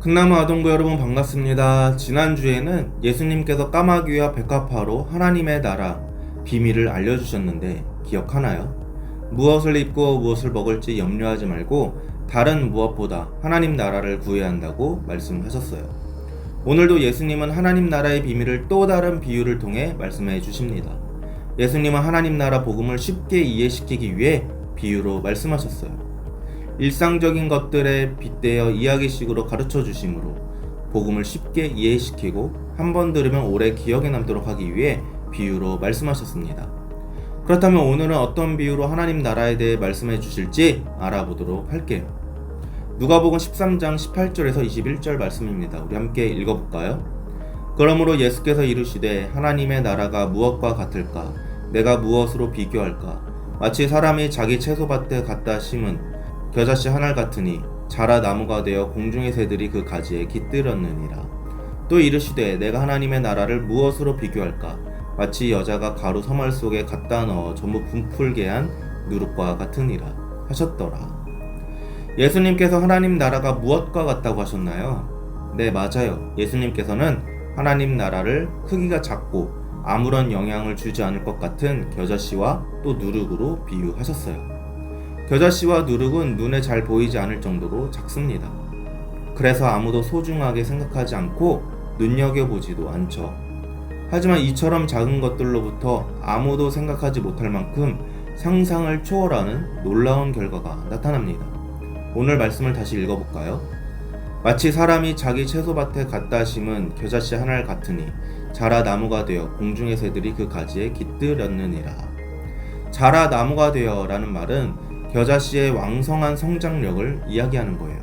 흥나무 아동부 여러분 반갑습니다. 지난주에는 예수님께서 까마귀와 백합화로 하나님의 나라 비밀을 알려주셨는데 기억하나요? 무엇을 입고 무엇을 먹을지 염려하지 말고 다른 무엇보다 하나님 나라를 구해야 한다고 말씀하셨어요. 오늘도 예수님은 하나님 나라의 비밀을 또 다른 비유를 통해 말씀해 주십니다. 예수님은 하나님 나라 복음을 쉽게 이해시키기 위해 비유로 말씀하셨어요. 일상적인 것들에 빗대어 이야기식으로 가르쳐 주심으로 복음을 쉽게 이해시키고 한 번 들으면 오래 기억에 남도록 하기 위해 비유로 말씀하셨습니다. 그렇다면 오늘은 어떤 비유로 하나님 나라에 대해 말씀해 주실지 알아보도록 할게요. 누가복음 13장 18절에서 21절 말씀입니다. 우리 함께 읽어볼까요? 그러므로 예수께서 이르시되 하나님의 나라가 무엇과 같을까? 내가 무엇으로 비교할까? 마치 사람이 자기 채소밭에 갖다 심은 겨자씨 한 알 같으니 자라 나무가 되어 공중의 새들이 그 가지에 깃들었느니라. 또 이르시되 내가 하나님의 나라를 무엇으로 비교할까? 마치 여자가 가루 서말 속에 갖다 넣어 전부 분풀게 한 누룩과 같으니라 하셨더라. 예수님께서 하나님 나라가 무엇과 같다고 하셨나요? 네, 맞아요. 예수님께서는 하나님 나라를 크기가 작고 아무런 영향을 주지 않을 것 같은 겨자씨와 또 누룩으로 비유하셨어요. 겨자씨와 누룩은 눈에 잘 보이지 않을 정도로 작습니다. 그래서 아무도 소중하게 생각하지 않고 눈여겨보지도 않죠. 하지만 이처럼 작은 것들로부터 아무도 생각하지 못할 만큼 상상을 초월하는 놀라운 결과가 나타납니다. 오늘 말씀을 다시 읽어볼까요? 마치 사람이 자기 채소밭에 갖다 심은 겨자씨 한 알 같으니 자라 나무가 되어 공중의 새들이 그 가지에 깃들었느니라. 자라 나무가 되어 라는 말은 겨자씨의 왕성한 성장력을 이야기하는 거예요.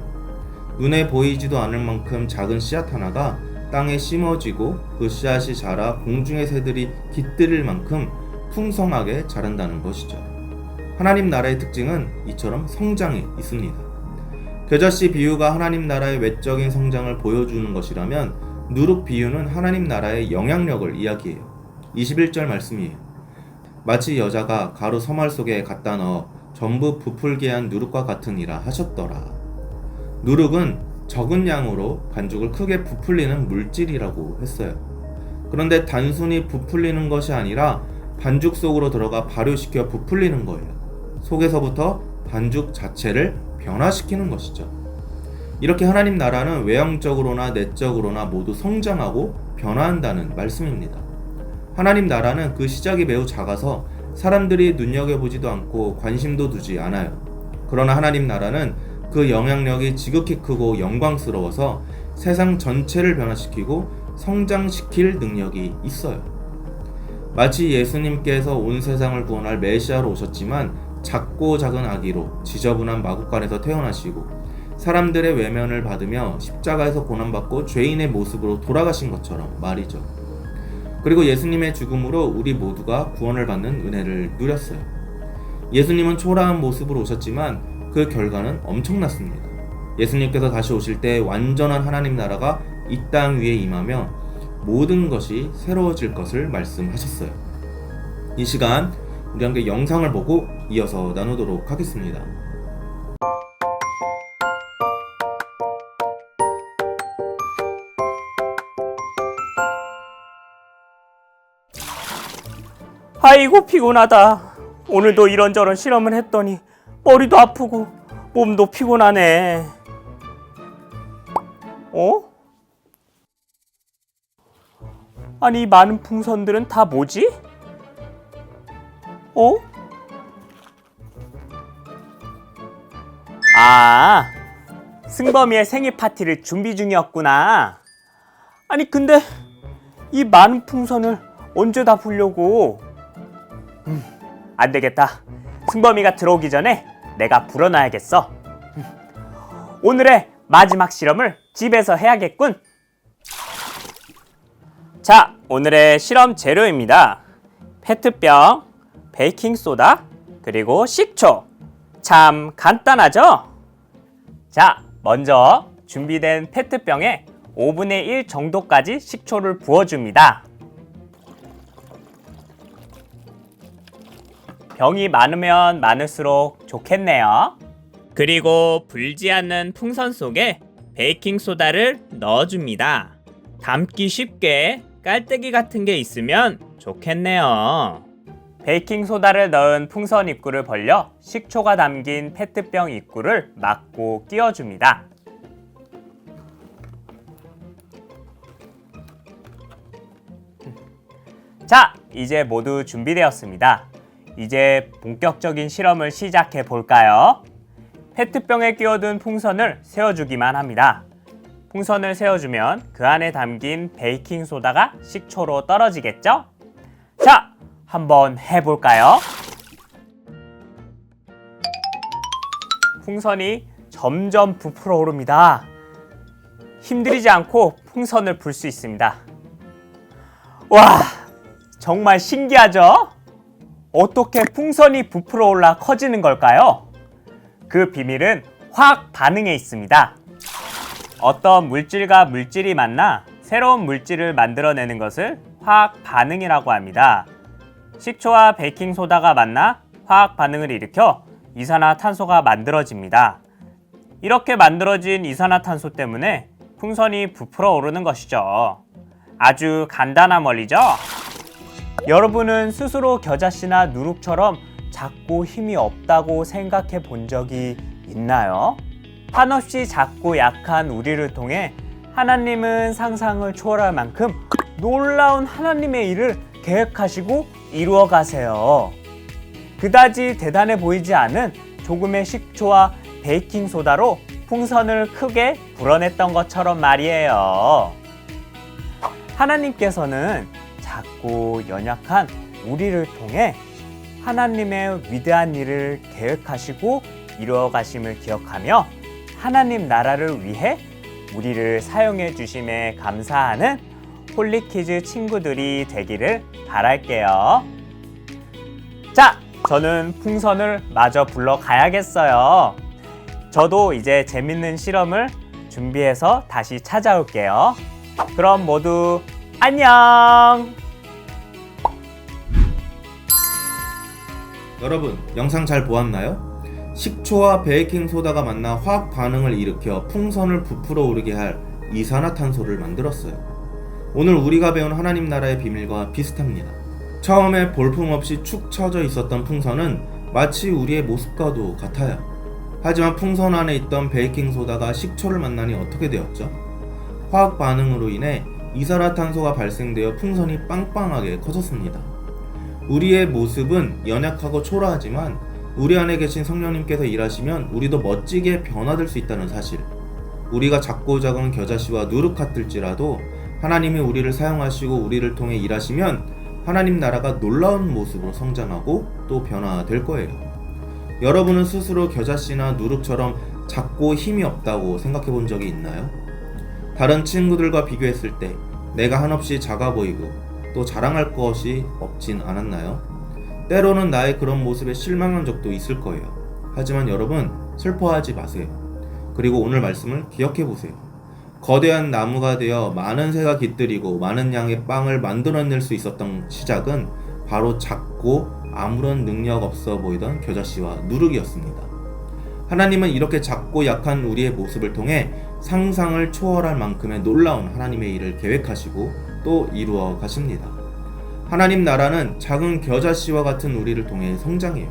눈에 보이지도 않을 만큼 작은 씨앗 하나가 땅에 심어지고 그 씨앗이 자라 공중의 새들이 깃들일 만큼 풍성하게 자란다는 것이죠. 하나님 나라의 특징은 이처럼 성장이 있습니다. 겨자씨 비유가 하나님 나라의 외적인 성장을 보여주는 것이라면 누룩 비유는 하나님 나라의 영향력을 이야기해요. 21절 말씀이에요. 마치 여자가 가루 서말 속에 갖다 넣어 전부 부풀게 한 누룩과 같으니라 하셨더라. 누룩은 적은 양으로 반죽을 크게 부풀리는 물질이라고 했어요. 그런데 단순히 부풀리는 것이 아니라 반죽 속으로 들어가 발효시켜 부풀리는 거예요. 속에서부터 반죽 자체를 변화시키는 것이죠. 이렇게 하나님 나라는 외형적으로나 내적으로나 모두 성장하고 변화한다는 말씀입니다. 하나님 나라는 그 시작이 매우 작아서 사람들이 눈여겨보지도 않고 관심도 두지 않아요. 그러나 하나님 나라는 그 영향력이 지극히 크고 영광스러워서 세상 전체를 변화시키고 성장시킬 능력이 있어요. 마치 예수님께서 온 세상을 구원할 메시아로 오셨지만 작고 작은 아기로 지저분한 마구간에서 태어나시고 사람들의 외면을 받으며 십자가에서 고난받고 죄인의 모습으로 돌아가신 것처럼 말이죠. 그리고 예수님의 죽음으로 우리 모두가 구원을 받는 은혜를 누렸어요. 예수님은 초라한 모습으로 오셨지만 그 결과는 엄청났습니다. 예수님께서 다시 오실 때 완전한 하나님 나라가 이 땅 위에 임하며 모든 것이 새로워질 것을 말씀하셨어요. 이 시간 우리 함께 영상을 보고 이어서 나누도록 하겠습니다. 아이고 피곤하다. 오늘도 이런저런 실험을 했더니 머리도 아프고 몸도 피곤하네. 아니 이 많은 풍선들은 다 뭐지? 아, 승범이의 생일 파티를 준비 중이었구나. 아니 근데 이 많은 풍선을 언제 다 불려고? 안 되겠다. 승범이가 들어오기 전에 내가 불어놔야겠어. 오늘의 마지막 실험을 집에서 해야겠군. 자, 오늘의 실험 재료입니다. 페트병, 베이킹소다, 그리고 식초. 참 간단하죠? 자, 먼저 준비된 페트병에 5분의 1 정도까지 식초를 부어줍니다. 병이 많으면 많을수록 좋겠네요. 그리고 불지 않는 풍선 속에 베이킹소다를 넣어줍니다. 담기 쉽게 깔때기 같은 게 있으면 좋겠네요. 베이킹소다를 넣은 풍선 입구를 벌려 식초가 담긴 페트병 입구를 막고 끼워줍니다. 자, 이제 모두 준비되었습니다. 이제 본격적인 실험을 시작해 볼까요? 페트병에 끼워둔 풍선을 세워주기만 합니다. 풍선을 세워주면 그 안에 담긴 베이킹소다가 식초로 떨어지겠죠? 자, 한번 해볼까요? 풍선이 점점 부풀어 오릅니다. 힘들이지 않고 풍선을 불 수 있습니다. 와, 정말 신기하죠? 어떻게 풍선이 부풀어 올라 커지는 걸까요? 그 비밀은 화학 반응에 있습니다. 어떤 물질과 물질이 만나 새로운 물질을 만들어내는 것을 화학 반응이라고 합니다. 식초와 베이킹소다가 만나 화학 반응을 일으켜 이산화탄소가 만들어집니다. 이렇게 만들어진 이산화탄소 때문에 풍선이 부풀어 오르는 것이죠. 아주 간단한 원리죠? 여러분은 스스로 겨자씨나 누룩처럼 작고 힘이 없다고 생각해 본 적이 있나요? 한없이 작고 약한 우리를 통해 하나님은 상상을 초월할 만큼 놀라운 하나님의 일을 계획하시고 이루어 가세요. 그다지 대단해 보이지 않은 조금의 식초와 베이킹소다로 풍선을 크게 불어냈던 것처럼 말이에요. 하나님께서는 작고 연약한 우리를 통해 하나님의 위대한 일을 계획하시고 이루어 가심을 기억하며 하나님 나라를 위해 우리를 사용해 주심에 감사하는 홀리키즈 친구들이 되기를 바랄게요. 자, 저는 풍선을 마저 불러 가야겠어요. 저도 이제 재밌는 실험을 준비해서 다시 찾아올게요. 그럼 모두 안녕! 여러분, 영상 잘 보았나요? 식초와 베이킹소다가 만나 화학 반응을 일으켜 풍선을 부풀어 오르게 할 이산화탄소를 만들었어요. 오늘 우리가 배운 하나님 나라의 비밀과 비슷합니다. 처음에 볼품없이 축 처져 있었던 풍선은 마치 우리의 모습과도 같아요. 하지만 풍선 안에 있던 베이킹소다가 식초를 만나니 어떻게 되었죠? 화학 반응으로 인해 이산화탄소가 발생되어 풍선이 빵빵하게 커졌습니다. 우리의 모습은 연약하고 초라하지만 우리 안에 계신 성령님께서 일하시면 우리도 멋지게 변화될 수 있다는 사실. 우리가 작고 작은 겨자씨와 누룩 같을지라도 하나님이 우리를 사용하시고 우리를 통해 일하시면 하나님 나라가 놀라운 모습으로 성장하고 또 변화될 거예요. 여러분은 스스로 겨자씨나 누룩처럼 작고 힘이 없다고 생각해 본 적이 있나요? 다른 친구들과 비교했을 때 내가 한없이 작아 보이고 또 자랑할 것이 없진 않았나요? 때로는 나의 그런 모습에 실망한 적도 있을 거예요. 하지만 여러분, 슬퍼하지 마세요. 그리고 오늘 말씀을 기억해 보세요. 거대한 나무가 되어 많은 새가 깃들이고 많은 양의 빵을 만들어낼 수 있었던 시작은 바로 작고 아무런 능력 없어 보이던 겨자씨와 누룩이었습니다. 하나님은 이렇게 작고 약한 우리의 모습을 통해 상상을 초월할 만큼의 놀라운 하나님의 일을 계획하시고 또 이루어 가십니다. 하나님 나라는 작은 겨자씨와 같은 우리를 통해 성장해요.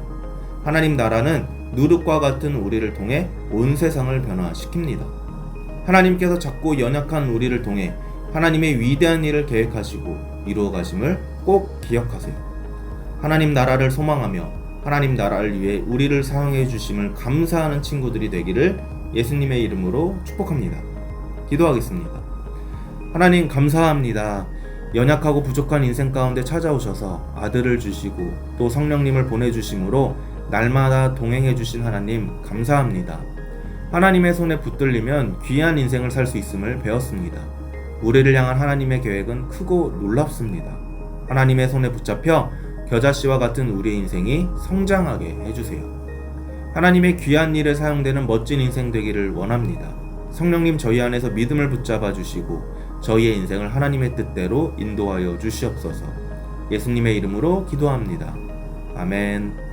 하나님 나라는 누룩과 같은 우리를 통해 온 세상을 변화시킵니다. 하나님께서 작고 연약한 우리를 통해 하나님의 위대한 일을 계획하시고 이루어 가심을 꼭 기억하세요. 하나님 나라를 소망하며 하나님 나라를 위해 우리를 사용해 주심을 감사하는 친구들이 되기를 예수님의 이름으로 축복합니다. 기도하겠습니다. 하나님 감사합니다. 연약하고 부족한 인생 가운데 찾아오셔서 아들을 주시고 또 성령님을 보내주심으로 날마다 동행해 주신 하나님 감사합니다. 하나님의 손에 붙들리면 귀한 인생을 살 수 있음을 배웠습니다. 우리를 향한 하나님의 계획은 크고 놀랍습니다. 하나님의 손에 붙잡혀 겨자씨와 같은 우리의 인생이 성장하게 해주세요. 하나님의 귀한 일에 사용되는 멋진 인생 되기를 원합니다. 성령님 저희 안에서 믿음을 붙잡아 주시고 저희의 인생을 하나님의 뜻대로 인도하여 주시옵소서. 예수님의 이름으로 기도합니다. 아멘.